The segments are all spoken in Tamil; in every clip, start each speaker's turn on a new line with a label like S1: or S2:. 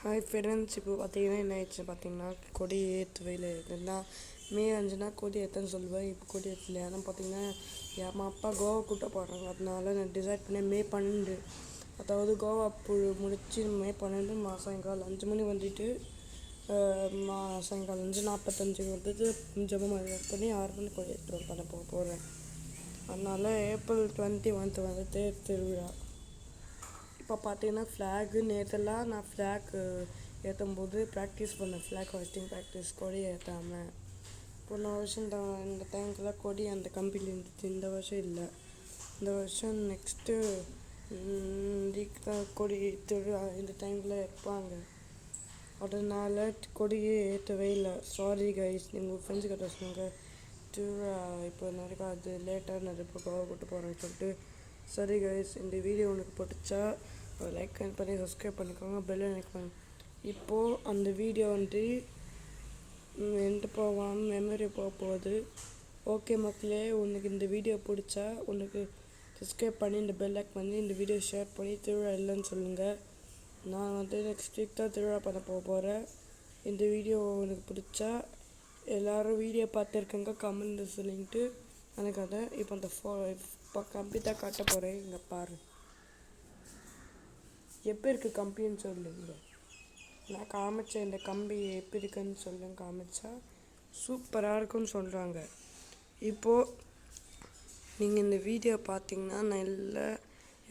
S1: ஹாய் ஃப்ரெண்ட்ஸ், இப்போ பார்த்தீங்கன்னா என்ன ஆயிடுச்சு பார்த்தீங்கன்னா, கொடி ஏற்றுவையில் இருக்குன்னா மே 5னா கொடி ஏற்றன்னு சொல்லுவேன். இப்போ கொடி ஏற்றல. ஆனால் பார்த்தீங்கன்னா என் அப்பா கோவா கூட்ட போடுறாங்க. அதனால நான் டிசைட் பண்ணேன் மே 12, அதாவது கோவா முடிச்சு மே 12 சாயங்காலம் 5 மணி வந்துட்டு சாயங்காலம் 5:45 வந்துட்டு ஜபம் பண்ணி 6 மணி கொடி ஏற்றம் பண்ண போகிறேன். அதனால் ஏப்ரல் 21 வந்து தேர் திருவிழா. இப்போ பார்த்தீங்கன்னா ஃப்ளாகு நேற்றெல்லாம் நான் ஃப்ளாக் ஏற்றும் போது ப்ராக்டிஸ் பண்ணேன். ஃப்ளாக் ஹாஸ்டிங் ப்ராக்டிஸ் கொடி ஏற்றாமல். போன வருஷம் இந்த டைமுக்குலாம் கொடி அந்த கம்பியில் இருந்துச்சு. இந்த வருஷம் இல்லை. இந்த வருஷம் நெக்ஸ்ட்டு கொடி திருவிழா இந்த டைமில் இருப்பாங்க. அதனால் கொடியே ஏற்றவே இல்லை. சாரி கைஸ், உங்கள் ஃப்ரெண்ட்ஸ் கிட்ட சொன்னாங்க திருவிழா இப்போ நடக்காது, லேட்டாக நடப்போ கோவா கூட்டு போகிறேன்னு சொல்லிட்டு. சரி கைஸ், இந்த வீடியோ உனக்கு பிடிச்சா லைக் பண்ணி சப்ஸ்கிரைப் பண்ணிக்கோங்க, பெல் ஐக்கான் பண்ணி. இப்போது அந்த வீடியோ வந்து எந்த போகாமல் மெமரி போக போகுது. ஓகே மக்களே, உனக்கு இந்த வீடியோ பிடிச்சா உனக்கு சப்ஸ்கிரைப் பண்ணி இந்த பெல் ஐக்கான் பண்ணி இந்த வீடியோ ஷேர் பண்ணி திருவிழா இல்லைன்னு சொல்லுங்கள். நான் வந்து நெக்ஸ்ட் வீக் தான் திருவிழா பண்ண போகிறேன். இந்த வீடியோ உனக்கு பிடிச்சா எல்லோரும் வீடியோ பார்த்துருக்கங்க கமெண்ட் சொல்லிட்டு எனக்கு அதை இப்போ அந்த இப்போ கம்பி தான் காட்ட போகிறேன். இங்கே பாரு எப்படி இருக்குது கம்பின்னு சொல்லுங்க. நான் காமிச்சேன் இந்த கம்பி எப்படி இருக்குன்னு சொல்லுங்க. காமிச்சா சூப்பராக இருக்குன்னு சொல்கிறாங்க. இப்போது நீங்கள் இந்த வீடியோ பார்த்தீங்கன்னா நல்லா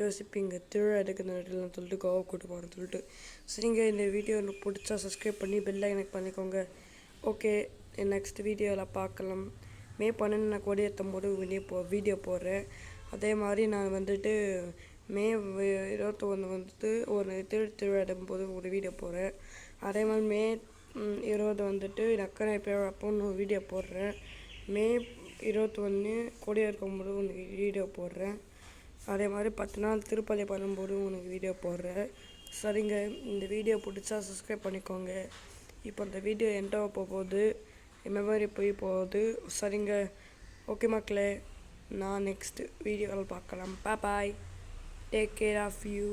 S1: யோசிப்பீங்க திருவிழா எடுக்கணும்னு சொல்லிட்டு கோவா கூட்டு போகிறேன்னு சொல்லிட்டு. சரிங்க, இந்த வீடியோ எனக்கு பிடிச்சா சப்ஸ்கிரைப் பண்ணி பெல்லை எனக்கு பண்ணிக்கோங்க. ஓகே, நெக்ஸ்ட் வீடியோவில் பார்க்கலாம். மே 12 நான் கொடி ஏற்றும் போது வீடியோ போடுறேன். அதே மாதிரி நான் வந்துட்டு மே 21 வந்துட்டு ஒரு திருவிழா எடுக்கும்போது ஒரு வீடியோ போடுறேன். அதே மாதிரி மே 20 வந்துட்டு நக்கனை அப்போ ஒன்று வீடியோ போடுறேன். மே 21 கொடி இருக்கும்போது உனக்கு வீடியோ போடுறேன். அதே மாதிரி 10 நாள் திருப்பதி பண்ணும்போது உனக்கு வீடியோ போடுறேன். சரிங்க, இந்த வீடியோ பிடிச்சா சப்ஸ்கிரைப் பண்ணிக்கோங்க. இப்போ இந்த வீடியோ என்டாக போகுது, மெமரி போகுது. சரிங்க, ஓகே மக்களே, நான் நெக்ஸ்ட் வீடியோவில் பார்க்கலாம். பாய், டேக் கேர் ஆஃப் யூ.